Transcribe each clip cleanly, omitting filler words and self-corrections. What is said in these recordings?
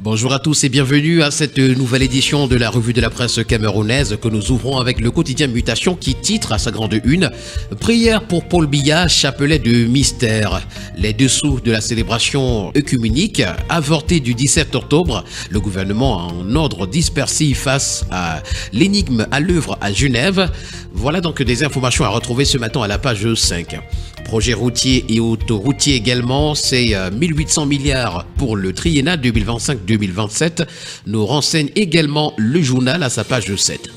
Bonjour à tous et bienvenue à cette nouvelle édition de la revue de la presse camerounaise que nous ouvrons avec le quotidien Mutation qui titre à sa grande une « Prière pour Paul Biya, chapelet de mystère ». Les dessous de la célébration œcuménique avortée du 17 octobre, le gouvernement en ordre dispersif face à l'énigme à l'œuvre à Genève. Voilà donc des informations à retrouver ce matin à la page 5. Projet routier et autoroutier également, c'est 1800 milliards pour le triennat 2025-2027, nous renseigne également le journal à sa page 7.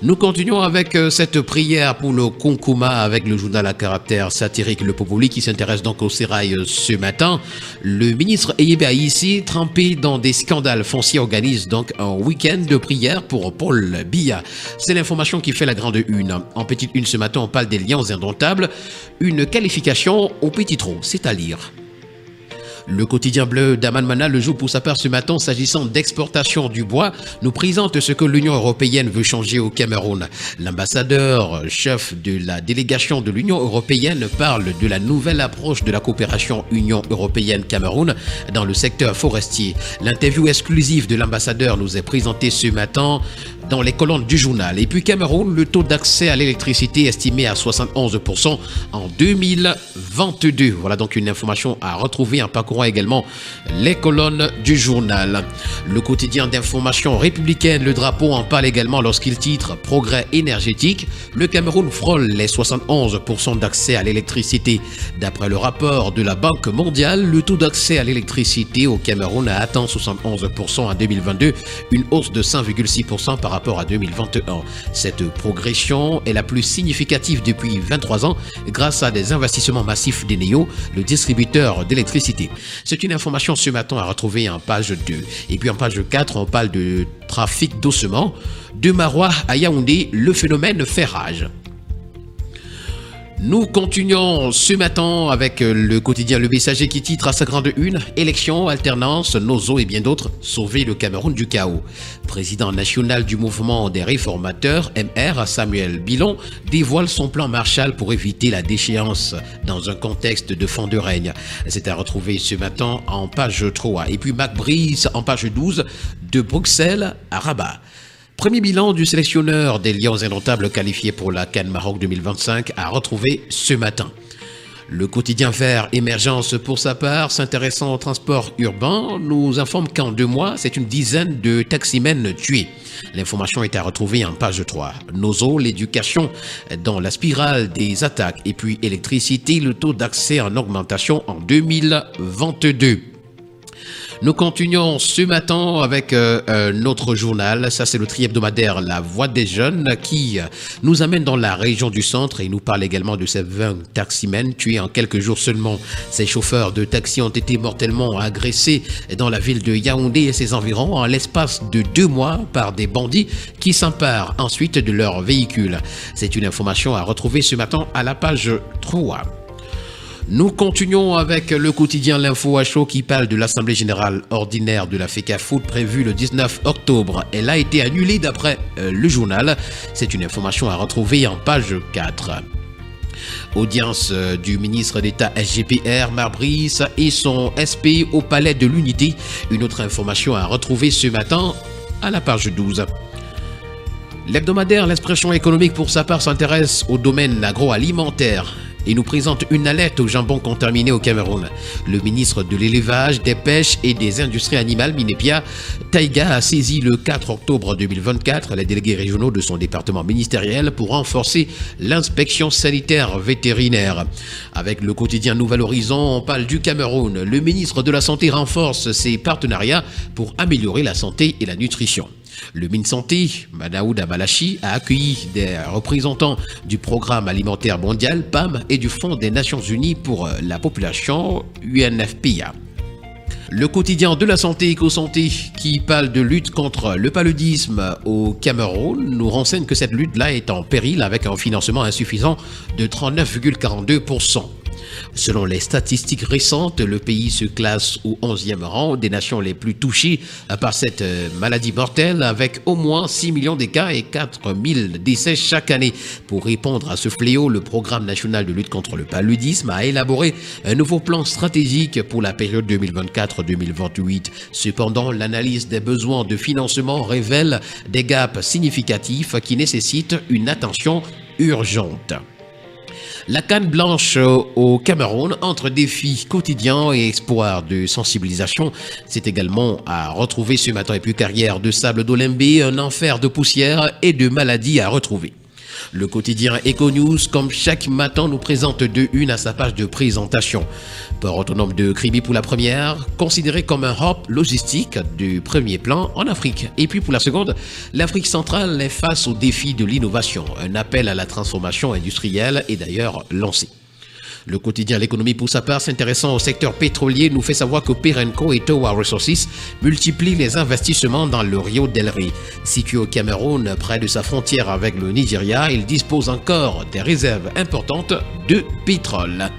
Nous continuons avec cette prière pour le Konkouma avec le journal à caractère satirique Le Populi qui s'intéresse donc au sérail ce matin. Le ministre Eyebe Aïssi, trempé dans des scandales fonciers, organise donc un week-end de prière pour Paul Biya. C'est l'information qui fait la grande une. En petite une ce matin, on parle des liens indomptables, une qualification au petit trou, c'est à lire. Le quotidien bleu d'Aman Mana le jour pour sa part ce matin s'agissant d'exportation du bois nous présente ce que l'Union européenne veut changer au Cameroun. L'ambassadeur chef de la délégation de l'Union européenne parle de la nouvelle approche de la coopération Union européenne-Cameroun dans le secteur forestier. L'interview exclusive de l'ambassadeur nous est présentée ce matin dans les colonnes du journal. Et puis Cameroun, le taux d'accès à l'électricité estimé à 71% en 2022. Voilà donc une information à retrouver en parcourant également les colonnes du journal. Le quotidien d'information républicaine, le drapeau en parle également lorsqu'il titre Progrès énergétique. Le Cameroun frôle les 71% d'accès à l'électricité. D'après le rapport de la Banque mondiale, le taux d'accès à l'électricité au Cameroun a atteint 71% en 2022, une hausse de 5,6% par rapport à 2021. Cette progression est la plus significative depuis 23 ans grâce à des investissements massifs d'Eneo, le distributeur d'électricité. C'est une information ce matin à retrouver en page 2. Et puis en page 4, on parle de trafic d'ossements. De Marois à Yaoundé, le phénomène fait rage. Nous continuons ce matin avec le quotidien Le Messager qui titre à sa grande une « Élections, alternance, Nozo et bien d'autres, sauver le Cameroun du chaos ». Président national du mouvement des réformateurs, MR, Samuel Bilon, dévoile son plan Marshall pour éviter la déchéance dans un contexte de fin de règne. C'est à retrouver ce matin en page 3. Et puis Mac Brice en page 12 de Bruxelles à Rabat. Premier bilan du sélectionneur des Lions indomptables qualifiés pour la CAN Maroc 2025 à retrouver ce matin. Le quotidien vert Émergence pour sa part, s'intéressant au transport urbain, nous informe qu'en 2 mois, c'est une dizaine de taximens tués. L'information est à retrouver en page 3. Nozo, l'éducation dans la spirale des attaques et puis électricité, le taux d'accès en augmentation en 2022. Nous continuons ce matin avec notre journal, ça c'est le tri-hebdomadaire La Voix des Jeunes qui nous amène dans la région du centre et nous parle également de ces 20 taximens tués en quelques jours seulement. Ces chauffeurs de taxi ont été mortellement agressés dans la ville de Yaoundé et ses environs en l'espace de 2 mois par des bandits qui s'emparent ensuite de leur véhicule. C'est une information à retrouver ce matin à la page 3. Nous continuons avec le quotidien L'Info à chaud qui parle de l'Assemblée générale ordinaire de la FECAFOOT prévue le 19 octobre. Elle a été annulée d'après le journal. C'est une information à retrouver en page 4. Audience du ministre d'État SGPR, Marbrice et son SP au Palais de l'Unité. Une autre information à retrouver ce matin à la page 12. L'hebdomadaire L'Expression économique pour sa part s'intéresse au domaine agroalimentaire et nous présente une alerte au jambon contaminé au Cameroun. Le ministre de l'Élevage, des Pêches et des Industries animales, Minepia Taïga, a saisi le 4 octobre 2024 les délégués régionaux de son département ministériel pour renforcer l'inspection sanitaire vétérinaire. Avec le quotidien Nouvel Horizon, on parle du Cameroun. Le ministre de la Santé renforce ses partenariats pour améliorer la santé et la nutrition. Le MinSanté, Manaouda Balachi, a accueilli des représentants du Programme alimentaire mondial, PAM, et du Fonds des Nations Unies pour la population, UNFPA. Le quotidien de la santé Éco-Santé qui parle de lutte contre le paludisme au Cameroun nous renseigne que cette lutte-là est en péril avec un financement insuffisant de 39,42%. Selon les statistiques récentes, le pays se classe au 11e rang des nations les plus touchées par cette maladie mortelle, avec au moins 6 millions de cas et 4 000 décès chaque année. Pour répondre à ce fléau, le Programme national de lutte contre le paludisme a élaboré un nouveau plan stratégique pour la période 2024-2028. Cependant, l'analyse des besoins de financement révèle des gaps significatifs qui nécessitent une attention urgente. La canne blanche au Cameroun, entre défis quotidiens et espoirs de sensibilisation, c'est également à retrouver ce matin. Et puis carrière de sable d'Olembé, un enfer de poussière et de maladies à retrouver. Le quotidien Econews, comme chaque matin, nous présente deux unes à sa page de présentation. Port autonome de Kribi pour la première, considéré comme un hub logistique du premier plan en Afrique. Et puis pour la seconde, l'Afrique centrale est face au défi de l'innovation. Un appel à la transformation industrielle est d'ailleurs lancé. Le quotidien L'économie pour sa part, s'intéressant au secteur pétrolier, nous fait savoir que Perenco et Towa Resources multiplient les investissements dans le Rio del Rey. Situé au Cameroun, près de sa frontière avec le Nigeria, il dispose encore des réserves importantes de pétrole.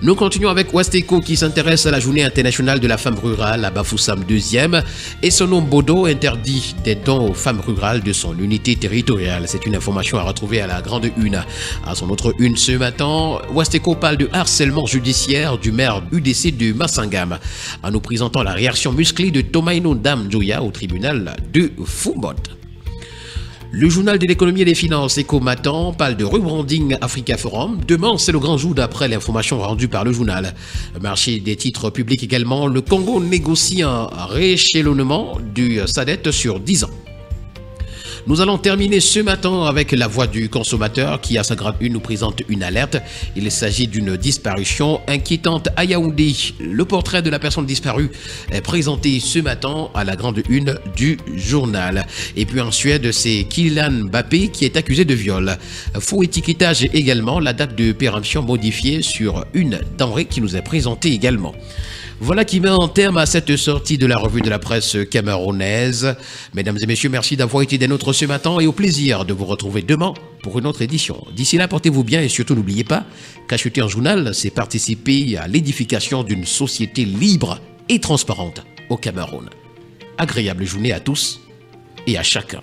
Nous continuons avec Westeco qui s'intéresse à la journée internationale de la femme rurale à Bafoussam 2e et son nom Bodo interdit des dons aux femmes rurales de son unité territoriale. C'est une information à retrouver à la grande une. À son autre une ce matin, Westeco parle de harcèlement judiciaire du maire UDC de Massangam en nous présentant la réaction musclée de Tomaino Dam-Joya au tribunal de Fumot. Le journal de l'économie et des finances Eco-Matin parle de rebranding Africa Forum. Demain, c'est le grand jour d'après l'information rendue par le journal. Marché des titres publics également, le Congo négocie un rééchelonnement de sa dette sur 10 ans. Nous allons terminer ce matin avec la voix du consommateur qui, à sa grande une, nous présente une alerte. Il s'agit d'une disparition inquiétante à Yaoundé. Le portrait de la personne disparue est présenté ce matin à la grande une du journal. Et puis en Suède, c'est Kylian Mbappé qui est accusé de viol. Faux étiquetage également, la date de péremption modifiée sur une denrée qui nous est présentée également. Voilà qui met en terme à cette sortie de la revue de la presse camerounaise. Mesdames et messieurs, merci d'avoir été des nôtres ce matin et au plaisir de vous retrouver demain pour une autre édition. D'ici là, portez-vous bien et surtout n'oubliez pas qu'acheter un journal, c'est participer à l'édification d'une société libre et transparente au Cameroun. Agréable journée à tous et à chacun.